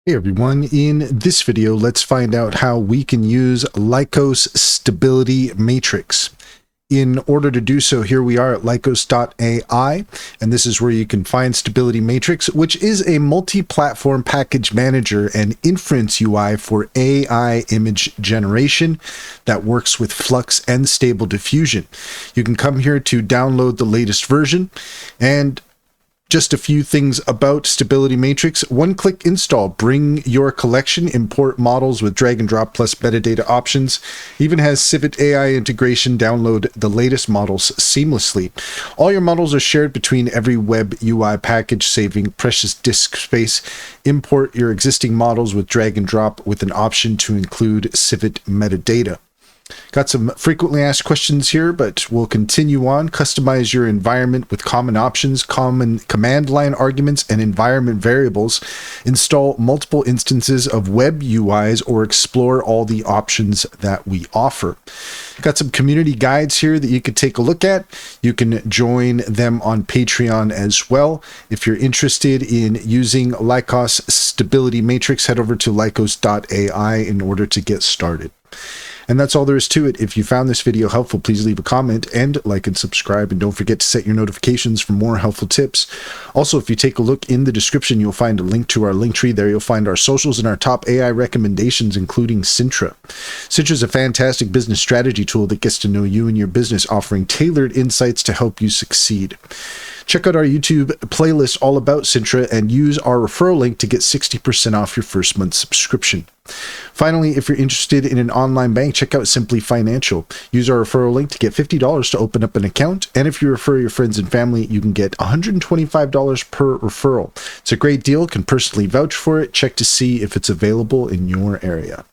Hey everyone, in this video, let's find out how we can use Lykos Stability Matrix. In order to do so, here we are at Lykos.ai, and this is where you can find Stability Matrix, which is a multi-platform package manager and inference UI for AI image generation that works with Flux and Stable Diffusion. You can come here to download the latest version, and just a few things about Stability Matrix. One-click install. Bring your collection. Import models with drag and drop plus metadata options. Even has Civit AI integration. Download the latest models seamlessly. All your models are shared between every web UI package, saving precious disk space. Import your existing models with drag and drop with an option to include Civit metadata. Got some frequently asked questions here, but we'll continue on. Customize your environment with common options, common command line arguments, and environment variables. Install multiple instances of web UIs or explore all the options that we offer. Got some community guides here that you could take a look at. You can join them on Patreon as well. If you're interested in using Lykos Stability Matrix, head over to Lykos.ai in order to get started. And that's all there is to it. If you found this video helpful, please leave a comment and like and subscribe. And don't forget to set your notifications for more helpful tips. Also, if you take a look in the description, you'll find a link to our link tree. There you'll find our socials and our top AI recommendations, including Sintra. Sintra is a fantastic business strategy tool that gets to know you and your business, offering tailored insights to help you succeed. Check out our YouTube playlist all about Sintra and use our referral link to get 60% off your first month subscription. Finally, if you're interested in an online bank, check out Simply Financial. Use our referral link to get $50 to open up an account. And if you refer your friends and family, you can get $125 per referral. It's a great deal. Can personally vouch for it. Check to see if it's available in your area.